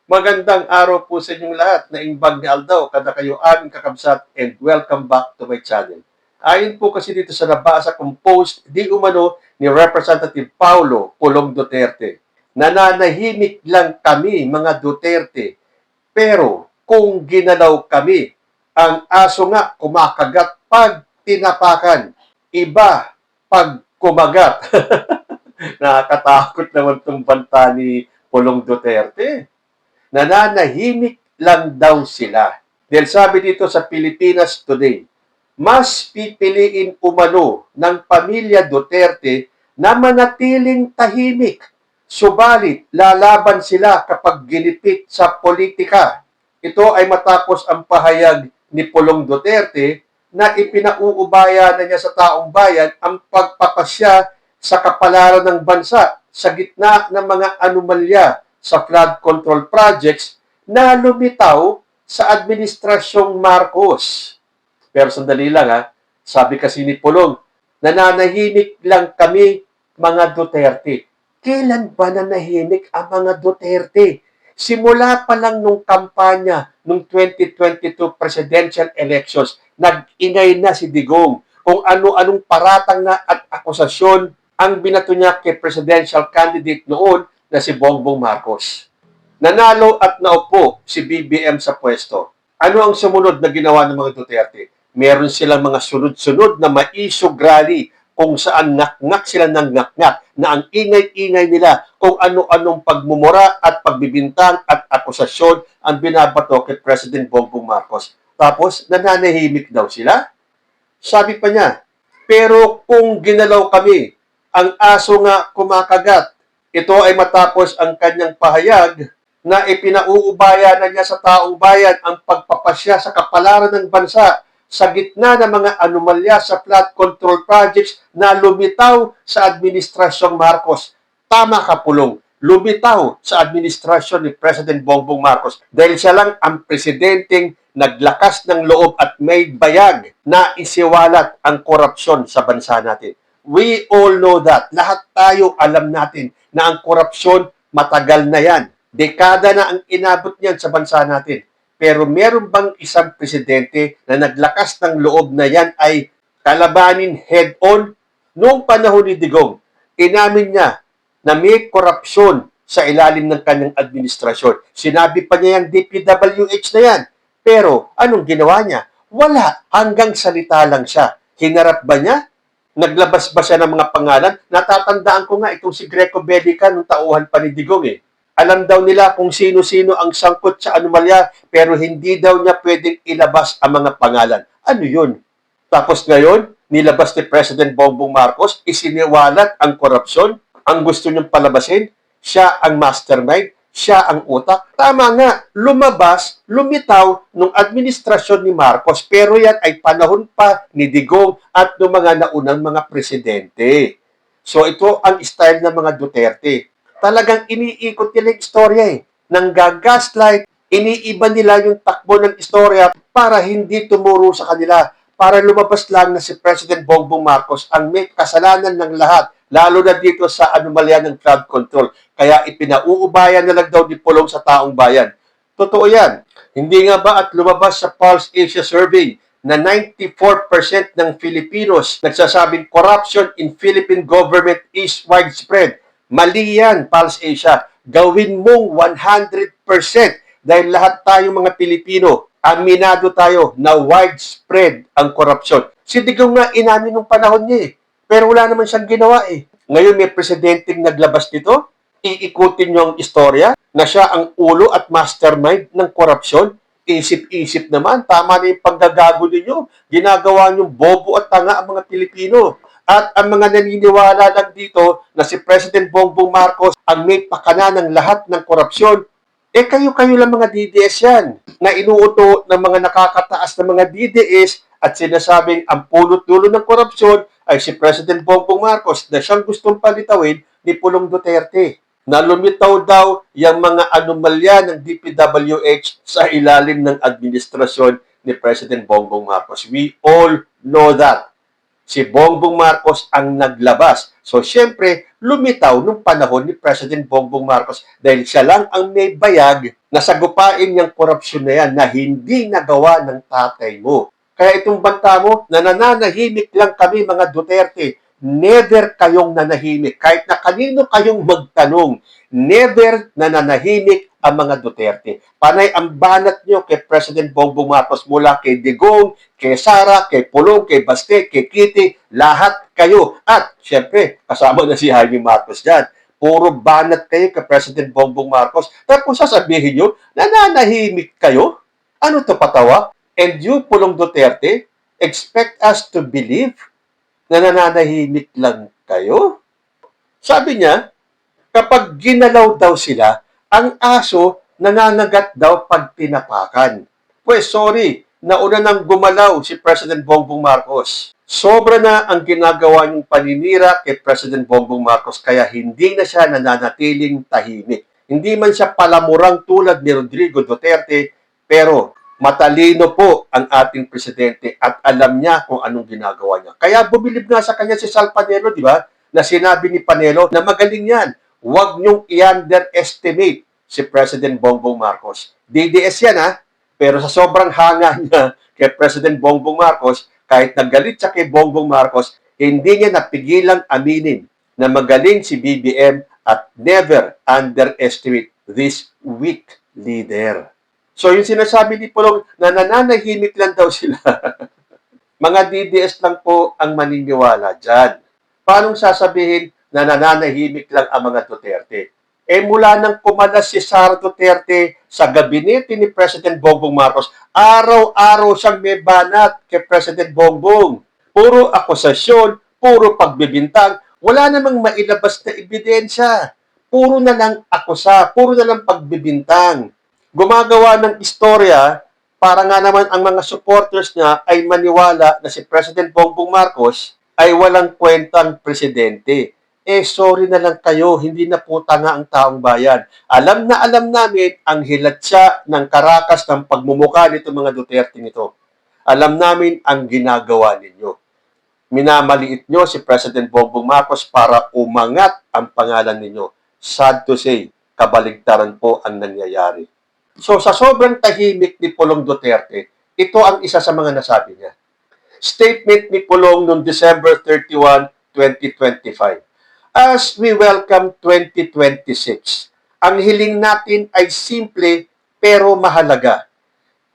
Magandang araw po sa inyong lahat. Naimbag ni Aldaw, kada kayo aming kakabsat, and welcome back to my channel. Ayon po kasi dito sa nabasa kong post, di umano ni Representative Paulo Pulong Duterte. Nananahimik lang kami, mga Duterte, pero kung ginalaw kami, ang aso nga kumakagat pag tinapakan, iba pag kumagat. Nakakatakot naman itong banta ni Pulong Duterte. Nananahimik lang daw sila. Dahil sabi dito sa Pilipinas Today, mas pipiliin umano ng pamilya Duterte na manatiling tahimik. Subalit, lalaban sila kapag ginipit sa politika. Ito ay matapos ang pahayag ni Pulong Duterte na ipinauubaya na niya sa taong bayan ang pagpapasya sa kapalaran ng bansa sa gitna ng mga anomalya sa flood control projects na lumitaw sa Administrasyong Marcos. Pero sandali lang ha, sabi kasi ni Pulong, nananahimik lang kami mga Duterte. Kailan ba nanahimik ang mga Duterte? Simula pa lang nung kampanya nung 2022 presidential elections, nag-ingay na si Digong kung ano-anong paratang na at akusasyon ang binato niya kay presidential candidate noon na si Bongbong Marcos. Nanalo at naupo si BBM sa pwesto. Ano ang sumunod na ginawa ng mga Duterte? Meron silang mga sunod-sunod na maisog rally kung saan ngak-ngak sila ng ngak-ngak na ang ingay-ingay nila kung ano-anong pagmumura at pagbibintang at akusasyon ang binabato kay President Bongbong Marcos. Tapos, nananahimik daw sila. Sabi pa niya, pero kung ginalaw kami, ang aso nga kumakagat. Ito ay matapos ang kanyang pahayag na ipinauubaya na niya sa taong bayan ang pagpapasya sa kapalaran ng bansa sa gitna ng mga anomalya sa flood control projects na lumitaw sa Administrasyong Marcos. Tama ka, Pulong. Lumitaw sa administrasyon ni President Bongbong Marcos dahil siya lang ang presidenteng naglakas ng loob at may bayag na isiwalat ang korupsyon sa bansa natin. We all know that. Lahat tayo alam natin na ang korupsyon matagal na yan. Dekada na ang inabot niyan sa bansa natin. Pero meron bang isang presidente na naglakas ng loob na yan ay kalabanin head-on? Noong panahon ni Digong, inamin niya na may korupsyon sa ilalim ng kanyang administrasyon. Sinabi pa niya yung DPWH na yan. Pero anong ginawa niya? Wala. Hanggang salita lang siya. Hinarap ba niya? Naglabas ba siya ng mga pangalan? Natatandaan ko nga itong si Greco Bellica nung tauhan pa ni Digong eh. Alam daw nila kung sino-sino ang sangkot sa anomalya pero hindi daw niya pwedeng ilabas ang mga pangalan. Ano yun? Tapos ngayon, nilabas ni President Bongbong Marcos, isiniwalat ang korupsyon, ang gusto niyang palabasin, siya ang mastermind, siya ang utak. Tama nga, lumabas, lumitaw nung administrasyon ni Marcos pero yan ay panahon pa ni Digong at ng mga naunang mga presidente. So ito ang style ng mga Duterte. Talagang iniikot nila yung istorya eh. Nang gagaslight, iniiba nila yung takbo ng istorya para hindi tumuro sa kanila. Para lumabas lang na si President Bongbong Marcos ang may kasalanan ng lahat, lalo na dito sa anomalya ng flood control. Kaya ipinauubayan na lang daw ni Pulong sa taong bayan. Totoo yan. Hindi nga ba at lumabas sa Pulse Asia Survey na 94% ng Filipinos nagsasabing corruption in Philippine government is widespread. Mali yan, Pulse Asia. Gawin mong 100% dahil lahat tayong mga Pilipino, aminado tayo na widespread ang korupsyon. Si Digong nga inamin nung panahon niya eh. Pero wala naman siyang ginawa eh. Ngayon may presidenteng naglabas nito, iikutin niyo ang istorya na siya ang ulo at mastermind ng korupsyon. Isip-isip naman, tama na yung paggagago ninyo. Ginagawa niyong bobo at tanga ang mga Pilipino. At ang mga naniniwala lang dito na si President Bongbong Marcos ang may pakana ng lahat ng korupsyon, kayo-kayo lang mga DDS yan na inuuto ng mga nakakataas na mga DDS at sinasabing ang punot-dulo ng korupsyon ay si President Bongbong Marcos na siyang gustong palitawin ni Pulong Duterte. Na lumitaw daw yung mga anomalya ng DPWH sa ilalim ng administrasyon ni President Bongbong Marcos. We all know that. Si Bongbong Marcos ang naglabas. So, syempre, lumitaw nung panahon ni President Bongbong Marcos dahil siya lang ang may bayag na sagupain niyang korupsyon na yan na hindi nagawa ng tatay mo. Kaya itong banta mo, nananahimik lang kami mga Duterte. Never kayong nanahimik. Kahit na kanino kayong magtanong, never nananahimik ang mga Duterte. Panay ang banat nyo kay President Bongbong Marcos mula kay Digong, kay Sara, kay Pulong, kay Baste, kay Kitty, lahat kayo. At syempre, kasama na si Jaime Marcos dyan. Puro banat kayo kay President Bongbong Marcos. Tapos sasabihin nyo, nananahimik kayo? Ano to patawa? And you, Pulong Duterte, expect us to believe na nananahimik lang kayo? Sabi niya, kapag ginalaw daw sila, ang aso nangangagat daw pag tinapakan. Pues sorry, nauna nang gumalaw si President Bongbong Marcos. Sobra na ang ginagawa niyong paninira kay President Bongbong Marcos kaya hindi na siya nananatiling tahimik. Hindi man siya palamurang tulad ni Rodrigo Duterte, pero matalino po ang ating presidente at alam niya kung anong ginagawa niya. Kaya bumilib nga sa kanya si Sal Panelo, di ba? Na sinabi ni Panelo na magaling yan. Huwag niyong i-underestimate si President Bongbong Marcos. DDS yan ha, pero sa sobrang hanga niya kay President Bongbong Marcos, kahit nagalit siya kay Bongbong Marcos, hindi niya napigilang aminin na magaling si BBM at never underestimate this weak leader. So yung sinasabi ni Pulong na nananahimik lang daw sila, mga DDS lang po ang maniniwala dyan. Paano sasabihin na nananahimik lang ang mga Duterte? Eh mula nang kumalas si Sara Duterte sa gabinete ni President Bongbong Marcos, araw-araw siyang may banat kay President Bongbong. Puro akusasyon, puro pagbibintang, wala namang mailabas na ebidensya. Puro na lang akusa, puro na lang pagbibintang. Gumagawa ng istorya para nga naman ang mga supporters niya ay maniwala na si President Bongbong Marcos ay walang kwentang presidente. Eh, sorry na lang kayo, hindi na po tanga ang taong bayan. Alam na alam namin ang hilatsa ng karakas ng pagmumukha nito mga Duterte nito. Alam namin ang ginagawa ninyo. Minamaliit nyo si President Bongbong Marcos para umangat ang pangalan ninyo. Sad to say, kabaligtaran po ang nangyayari. So, sa sobrang tahimik ni Pulong Duterte, ito ang isa sa mga nasabi niya. Statement ni Pulong noong December 31, 2025. As we welcome 2026, ang hiling natin ay simple pero mahalaga.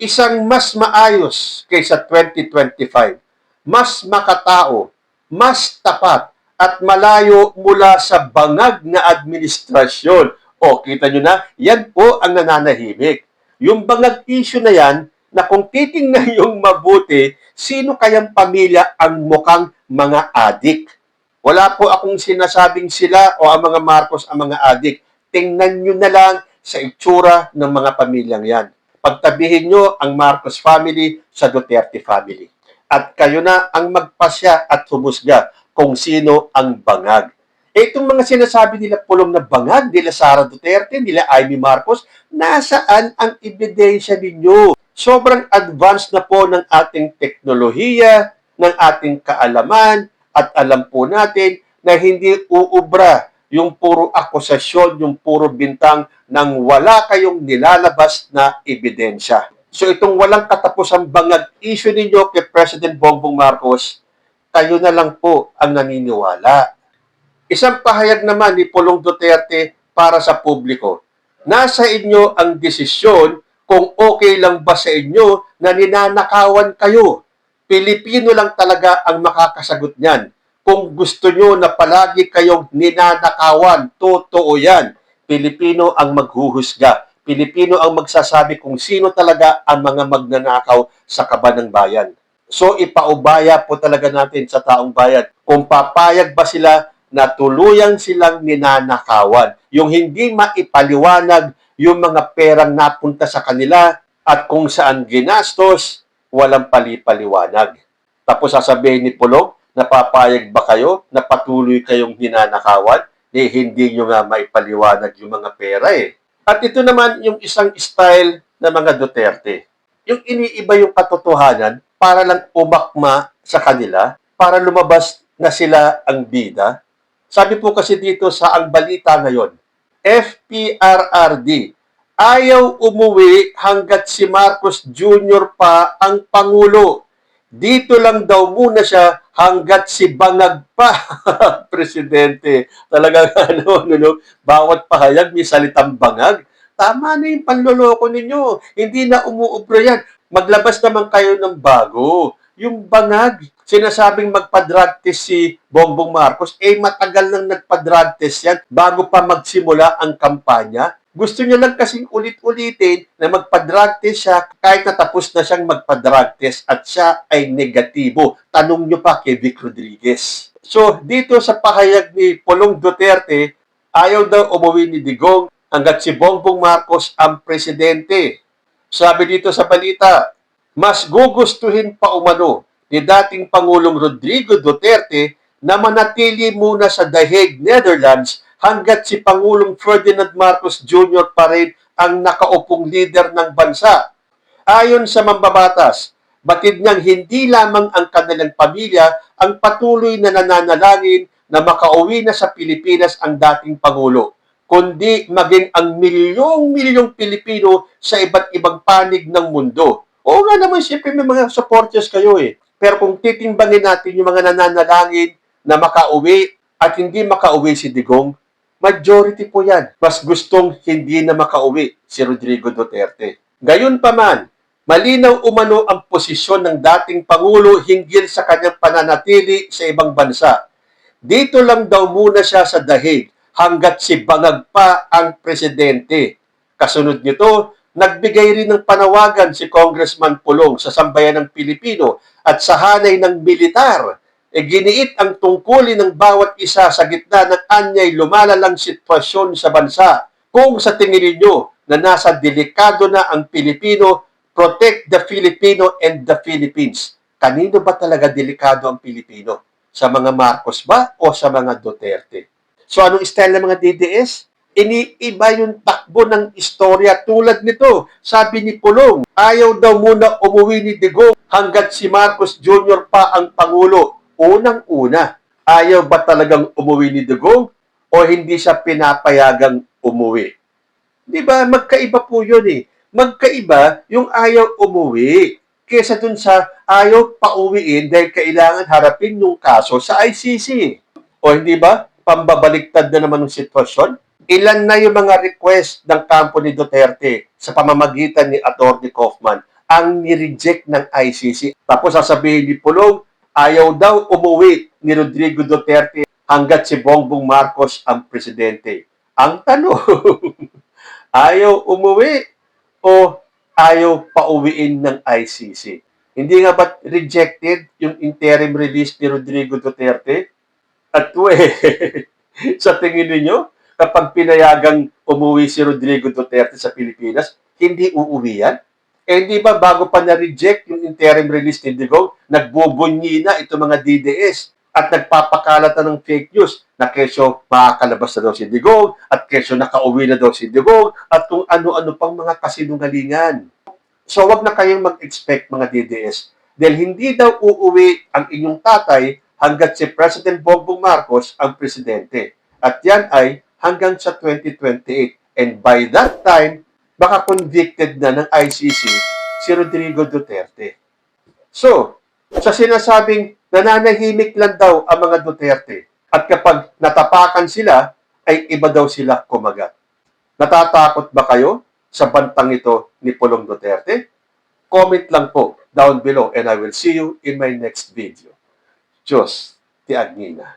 Isang mas maayos kaysa 2025, mas makatao, mas tapat, at malayo mula sa bangag na administrasyon. O, kita nyo na, yan po ang nananahimik. Yung bangag issue na yan, na kung titingnan yung mabuti, sino kayang pamilya ang mukhang mga adik? Wala po akong sinasabing sila o ang mga Marcos ang mga adik. Tingnan nyo na lang sa itsura ng mga pamilyang yan. Pagtabihin nyo ang Marcos family sa Duterte family. At kayo na ang magpasya at humusga kung sino ang bangag. Itong mga sinasabi nila Pulong na bangag, nila Sara Duterte, nila Amy Marcos, nasaan ang ebidensya ninyo? Sobrang advanced na po ng ating teknolohiya, ng ating kaalaman, at alam po natin na hindi uubra yung puro akusasyon, yung puro bintang nang wala kayong nilalabas na ebidensya. So itong walang katapusang bangag issue ninyo kay President Bongbong Marcos, kayo na lang po ang naniniwala. Isang pahayag naman ni Pulong Duterte para sa publiko. Nasa inyo ang desisyon kung okay lang ba sa inyo na ninanakawan kayo. Pilipino lang talaga ang makakasagot niyan. Kung gusto nyo na palagi kayong ninanakawan, totoo yan. Pilipino ang maghuhusga. Pilipino ang magsasabi kung sino talaga ang mga magnanakaw sa kaban ng bayan. So ipaubaya po talaga natin sa taong bayan kung papayag ba sila na tuluyang silang ninanakawan. Yung hindi maipaliwanag yung mga perang napunta sa kanila at kung saan ginastos, walang palipaliwanag. Tapos sasabihin ni Pulong, napapayag ba kayo na patuloy kayong ninanakawan? Hindi nyo nga maipaliwanag yung mga pera eh. At ito naman yung isang style ng mga Duterte. Yung iniiba yung katotohanan para lang umakma sa kanila, para lumabas na sila ang bida? Sabi po kasi dito sa ang balita ngayon, FPRRD, ayaw umuwi hanggat si Marcos Jr. pa ang Pangulo. Dito lang daw muna siya hanggat si Bangag pa, Presidente. Talagang bawat pahayag may salitang bangag. Tama na yung panloloko ninyo. Hindi na umuubra yan. Maglabas naman kayo ng bago. Yung bangag, sinasabing magpa-drug test si Bongbong Marcos, matagal nang nagpa-drug test yan bago pa magsimula ang kampanya. Gusto niya lang kasing ulit-ulitin na magpa-drug test siya kahit natapos na siyang magpa-drug test at siya ay negatibo. Tanong niyo pa kay Vic Rodriguez. So, dito sa pahayag ni Pulong Duterte, ayaw daw umuwi ni Digong hanggat si Bongbong Marcos ang presidente. Sabi dito sa balita, mas gugustuhin pa umano ni dating Pangulong Rodrigo Duterte na manatili muna sa The Hague, Netherlands hanggat si Pangulong Ferdinand Marcos Jr. pa rin ang nakaupong leader ng bansa. Ayon sa mambabatas, batid niyang hindi lamang ang kanilang pamilya ang patuloy na nananalangin na makauwi na sa Pilipinas ang dating Pangulo, kundi maging ang milyong-milyong Pilipino sa iba't ibang panig ng mundo. Oo nga naman, siyempre may mga supporters kayo eh. Pero kung titimbangin natin yung mga nananalangin na makauwi at hindi makauwi si Digong, majority po yan. Mas gustong hindi na makauwi si Rodrigo Duterte. Gayunpaman, malinaw umano ang posisyon ng dating Pangulo hinggil sa kanyang pananatili sa ibang bansa. Dito lang daw muna siya sa The Hague hanggat si Bangag pa ang presidente. Kasunod nito, nagbigay rin ng panawagan si Congressman Pulong sa sambayan ng Pilipino at sa hanay ng militar. Giniit ang tungkulin ng bawat isa sa gitna ng anyay lumalalang sitwasyon sa bansa. Kung sa tingin ninyo na nasa delikado na ang Pilipino, protect the Filipino and the Philippines. Kanino ba talaga delikado ang Pilipino? Sa mga Marcos ba o sa mga Duterte? So anong style ng mga DDS? Iniiba yung takbo ng istorya tulad nito. Sabi ni Pulong, ayaw daw muna umuwi ni Digong hanggat si Marcos Jr. pa ang Pangulo. Unang-una, ayaw ba talagang umuwi ni Digong o hindi siya pinapayagang umuwi? Di ba? Magkaiba po yun eh. Magkaiba yung ayaw umuwi kesa dun sa ayaw pauwiin dahil kailangan harapin yung kaso sa ICC. O hindi ba? Pambabaliktad na naman ng sitwasyon. Ilan na yung mga request ng kampo ni Duterte sa pamamagitan ni Atty. Kaufman ang ni-reject ng ICC. Tapos sasabihin ni Pulong, ayaw daw umuwi ni Rodrigo Duterte hanggat si Bongbong Marcos ang presidente. Ang tanong, ayaw umuwi o ayaw pauwiin ng ICC? Hindi nga ba rejected yung interim release ni Rodrigo Duterte? At sa tingin ninyo, kapag pinayagang umuwi si Rodrigo Duterte sa Pilipinas, hindi uuwi yan? Hindi ba bago pa na-reject yung interim release ni Digong, nagbubunyi na itong mga DDS at nagpapakalat na ng fake news na kesyo makakalabas na daw si Digong at kesyo nakauwi na daw si Digong at kung ano-ano pang mga kasinungalingan. So wag na kayong mag-expect mga DDS dahil hindi daw uuwi ang inyong tatay hanggat si President Bongbong Marcos ang presidente. At yan ay hanggang sa 2028. And by that time, baka convicted na ng ICC si Rodrigo Duterte. So, sa sinasabing nananahimik lang daw ang mga Duterte at kapag natapakan sila, ay iba daw sila kumagat. Natatakot ba kayo sa bantang ito ni Pulong Duterte? Comment lang po down below and I will see you in my next video. Diyos, ti Agnina.